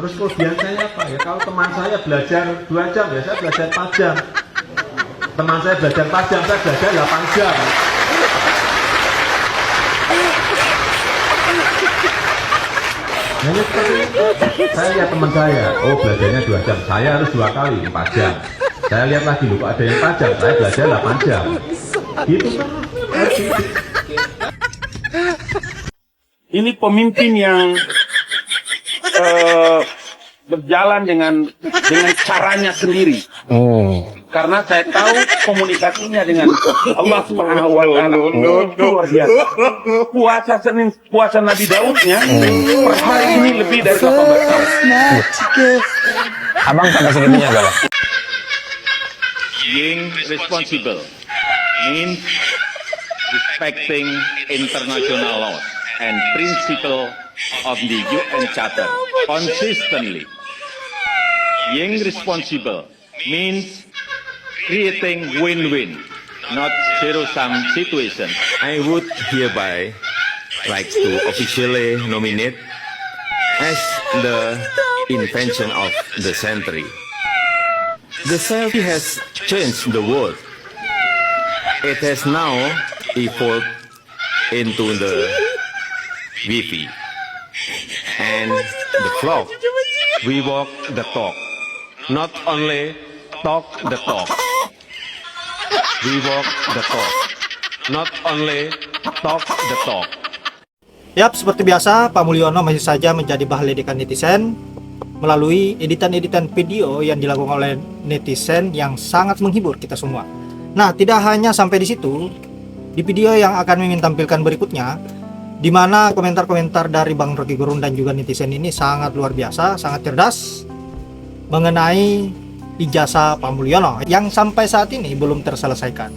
Terus kelebihan saya apa ya? Kalau teman saya belajar 2 jam ya saya belajar 4 jam. Teman saya belajar 4 jam, saya belajar 8 jam. Hanya seperti itu. Saya lihat teman saya, oh belajarnya 2 jam, saya harus 2 kali 4 jam. Saya lihat lagi, loh kok ada yang 4 jam, saya belajar 8 jam. Gitu kan? Ini pemimpin yang berjalan dengan caranya sendiri. Karena saya tahu komunikasinya dengan Allah Subhanahu wa Ta'ala luar biasa. Puasa Nabi Daudnya per hari ini lebih dari 18 tahun. Abang sampai segitunya galau. Being responsible means respecting international law and principle of the UN Charter consistently. Being responsible means creating win-win, not zero-sum situation. I would hereby like to officially nominate as the invention of the century. The selfie has changed the world. It has now evolved into the Wi-Fi and the vlog. We walk the talk, not only talk the talk. We walk the talk, not only talk the talk. Yap, seperti biasa, Pak Mulyono masih saja menjadi bahan ledekan netizen melalui editan-editan video yang dilakukan oleh netizen yang sangat menghibur kita semua. Nah, tidak hanya sampai di situ, di video yang akan Mimin tampilkan berikutnya, di mana komentar-komentar dari Bang Rocky Gerung dan juga netizen ini sangat luar biasa, sangat cerdas mengenai ijazah Pak Mulyono yang sampai saat ini belum terselesaikan.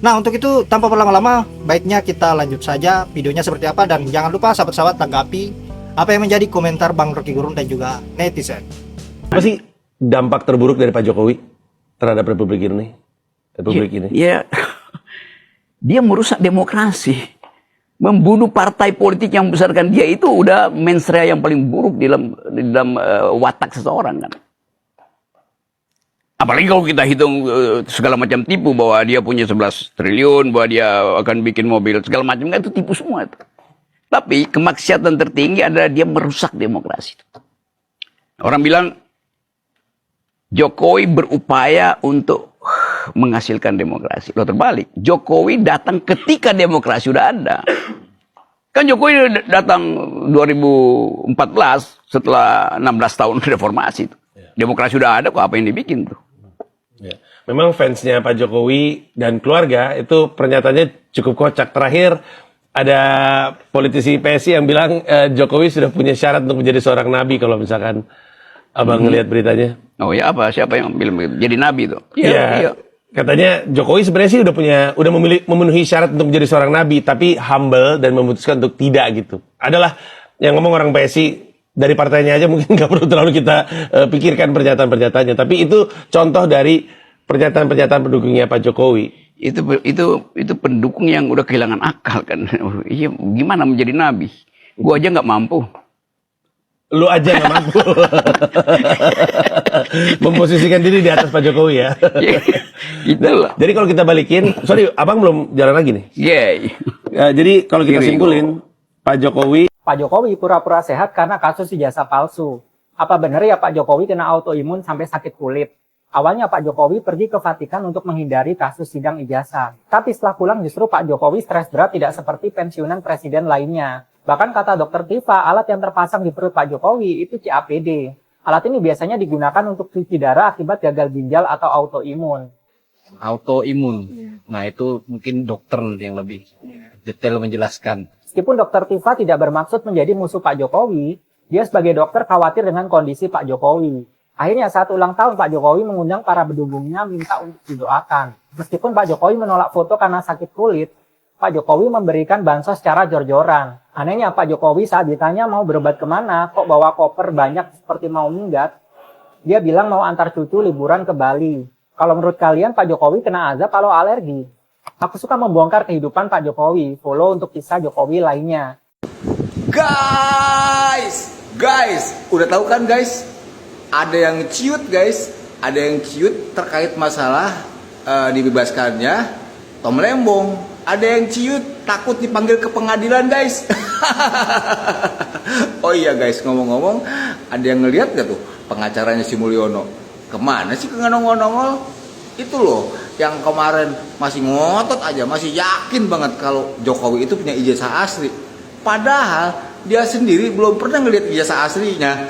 Nah, untuk itu tanpa berlama-lama, baiknya kita lanjut saja videonya seperti apa, dan jangan lupa sahabat-sahabat tanggapi apa yang menjadi komentar Bang Rocky Gerung dan juga netizen. Apa sih dampak terburuk dari Pak Jokowi terhadap Republik ini? Ya, dia merusak demokrasi, membunuh partai politik yang membesarkan dia. Itu udah mensrea yang paling buruk di dalam watak seseorang kan. Apalagi kalau kita hitung segala macam tipu, bahwa dia punya 11 triliun, bahwa dia akan bikin mobil segala macam, kan itu tipu semua itu. Tapi kemaksiatan tertinggi adalah dia merusak demokrasi. Orang bilang Jokowi berupaya untuk menghasilkan demokrasi. Loh, terbalik. Jokowi datang ketika demokrasi sudah ada. Kan Jokowi datang 2014 setelah 16 tahun reformasi. Demokrasi sudah ada, kok apa yang dibikin tuh? Ya. Memang fansnya Pak Jokowi dan keluarga itu pernyataannya cukup kocak. Terakhir ada politisi PSI yang bilang Jokowi sudah punya syarat untuk menjadi seorang nabi kalau misalkan abang ngelihat beritanya. Oh ya, apa? Siapa yang bilang begitu? Jadi nabi tuh? Iya. Katanya Jokowi sebenarnya sih udah memenuhi syarat untuk menjadi seorang nabi, tapi humble dan memutuskan untuk tidak gitu. Adalah yang ngomong orang PSI dari partainya aja, mungkin nggak perlu terlalu kita pikirkan pernyataan-pernyataannya. Tapi itu contoh dari pernyataan-pernyataan pendukungnya Pak Jokowi. Itu pendukung yang udah kehilangan akal kan. Iya, gimana menjadi nabi? Gua aja nggak mampu. Lu aja nggak mampu memposisikan diri di atas Pak Jokowi ya. Itulah. Jadi kalau kita balikin, sorry, abang belum jalan lagi nih. Jadi kalau kita simpulin, Pak Jokowi pura-pura sehat karena kasus ijazah palsu. Apa benar ya Pak Jokowi kena autoimun sampai sakit kulit? Awalnya Pak Jokowi pergi ke Vatikan untuk menghindari kasus sidang ijazah. Tapi setelah pulang justru Pak Jokowi stres berat tidak seperti pensiunan presiden lainnya. Bahkan kata dokter Tifa, alat yang terpasang di perut Pak Jokowi itu CAPD. Alat ini biasanya digunakan untuk cuci darah akibat gagal ginjal atau autoimun. Autoimun. Nah, itu mungkin dokter yang lebih detail menjelaskan. Meskipun dokter Tifa tidak bermaksud menjadi musuh Pak Jokowi, dia sebagai dokter khawatir dengan kondisi Pak Jokowi. Akhirnya saat ulang tahun Pak Jokowi mengundang para pendukungnya minta untuk didoakan. Meskipun Pak Jokowi menolak foto karena sakit kulit, Pak Jokowi memberikan bansos secara jor-joran. Anehnya Pak Jokowi saat ditanya mau berobat kemana, kok bawa koper banyak seperti mau minggat, dia bilang mau antar cucu liburan ke Bali. Kalau menurut kalian Pak Jokowi kena azab kalau alergi? Aku suka membongkar kehidupan Pak Jokowi, follow untuk kisah Jokowi lainnya. Guys, Guys, udah tahu kan guys? Ada yang ciut guys, ada yang ciut terkait masalah dibebaskannya Tom Lembong. Ada yang ciut takut dipanggil ke pengadilan guys. Oh iya guys, ngomong-ngomong, ada yang ngelihat gak tuh pengacaranya si Mulyono? Kemana sih nggak nongol-nongol? Itu loh yang kemarin masih ngotot aja, masih yakin banget kalau Jokowi itu punya ijazah asli. Padahal dia sendiri belum pernah ngelihat ijazah aslinya.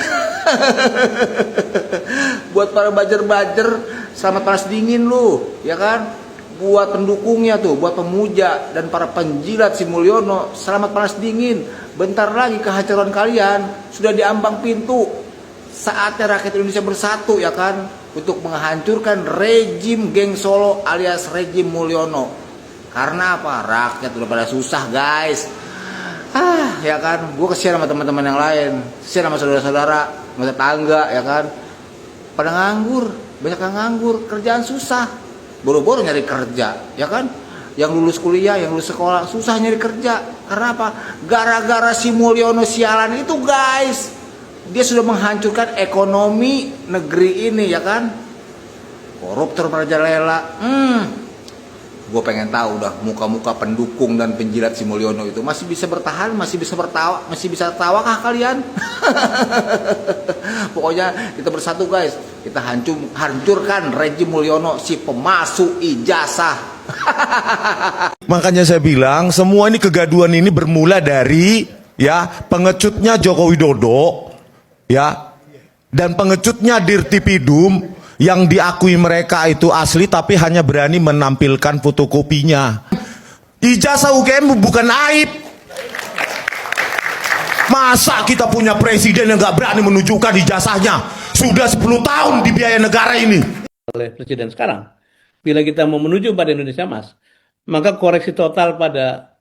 Buat para bajer-bajer, selamat panas dingin lu, ya kan? Buat pendukungnya tuh, buat pemuja dan para penjilat si Mulyono, selamat panas dingin. Bentar lagi kehancuran kalian sudah diambang pintu. Saatnya rakyat Indonesia bersatu, ya kan, untuk menghancurkan rejim geng Solo alias rejim Mulyono. Karena apa? Rakyat udah pada susah guys. Ya kan, gue kesian sama teman-teman yang lain, kesian sama saudara-saudara, sama tetangga, ya kan, pada nganggur, banyak yang nganggur, kerjaan susah, boro-boro nyari kerja, ya kan, yang lulus kuliah, yang lulus sekolah, susah nyari kerja, karena apa? Gara-gara si Mulyono sialan itu guys, dia sudah menghancurkan ekonomi negeri ini, ya kan, koruptor merajalela. Gue pengen tahu dah muka-muka pendukung dan penjilat si Mulyono itu masih bisa bertahan, masih bisa tawakah kalian? Pokoknya kita bersatu guys, kita hancurkan rejim Mulyono, si pemalsu ijazah. Makanya saya bilang semua ini kegaduhan ini bermula dari ya pengecutnya Joko Widodo, ya, dan pengecutnya Dirtipidum yang diakui mereka itu asli tapi hanya berani menampilkan fotokopinya. Ijazah UGM bukan aib. Masa kita punya presiden yang gak berani menunjukkan ijazahnya? Sudah 10 tahun di biaya negara ini. Oleh presiden sekarang, bila kita mau menuju pada Indonesia Emas, maka koreksi total pada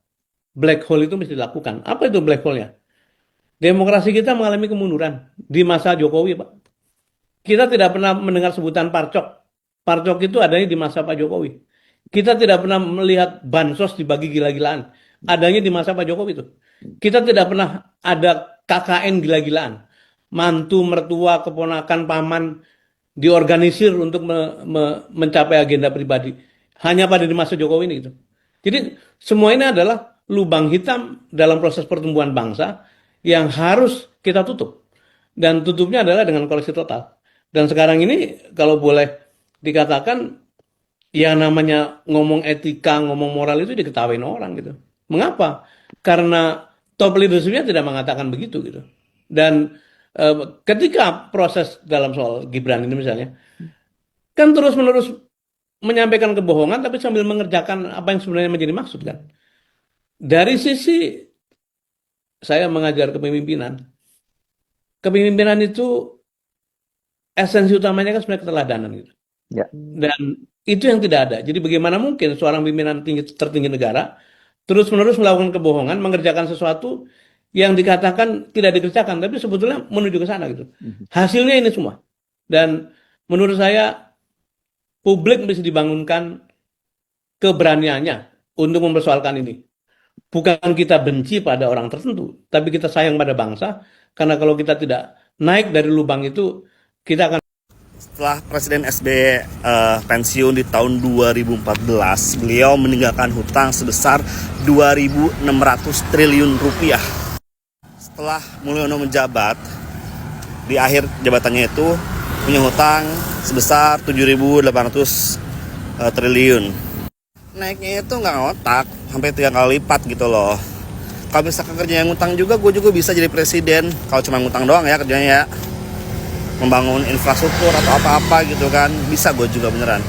black hole itu mesti dilakukan. Apa itu black hole-nya? Demokrasi kita mengalami kemunduran di masa Jokowi, Pak. Kita tidak pernah mendengar sebutan parcok. Parcok itu adanya di masa Pak Jokowi. Kita tidak pernah melihat bansos dibagi gila-gilaan. Adanya di masa Pak Jokowi itu. Kita tidak pernah ada KKN gila-gilaan. Mantu, mertua, keponakan, paman diorganisir untuk mencapai agenda pribadi. Hanya pada di masa Jokowi ini gitu. Jadi semua ini adalah lubang hitam dalam proses pertumbuhan bangsa yang harus kita tutup. Dan tutupnya adalah dengan koreksi total. Dan sekarang ini kalau boleh dikatakan yang namanya ngomong etika, ngomong moral itu diketawain orang gitu. Mengapa? Karena top leadership-nya tidak mengatakan begitu gitu. Dan ketika proses dalam soal Gibran ini misalnya, kan terus-menerus menyampaikan kebohongan tapi sambil mengerjakan apa yang sebenarnya menjadi maksud kan. Dari sisi saya mengajar kepemimpinan itu esensi utamanya kan sebenarnya keteladanan gitu. Ya. Dan itu yang tidak ada. Jadi bagaimana mungkin seorang pimpinan tertinggi negara terus-menerus melakukan kebohongan, mengerjakan sesuatu yang dikatakan tidak dikerjakan, tapi sebetulnya menuju ke sana gitu. Hasilnya ini semua. Dan menurut saya publik mesti dibangunkan keberaniannya untuk mempersoalkan ini. Bukan kita benci pada orang tertentu, tapi kita sayang pada bangsa, karena kalau kita tidak naik dari lubang itu, kita akan. Setelah Presiden SBY pensiun di tahun 2014, beliau meninggalkan hutang sebesar 2.600 triliun rupiah. Setelah Mulyono menjabat, di akhir jabatannya itu punya hutang sebesar 7.800 triliun. Naiknya itu nggak ngotak, sampai 3 kali lipat gitu loh. Kalau misalkan kerja yang ngutang juga, gue juga bisa jadi presiden. Kalau cuma ngutang doang ya kerjanya ya. Membangun infrastruktur atau apa-apa gitu kan, bisa gue juga beneran.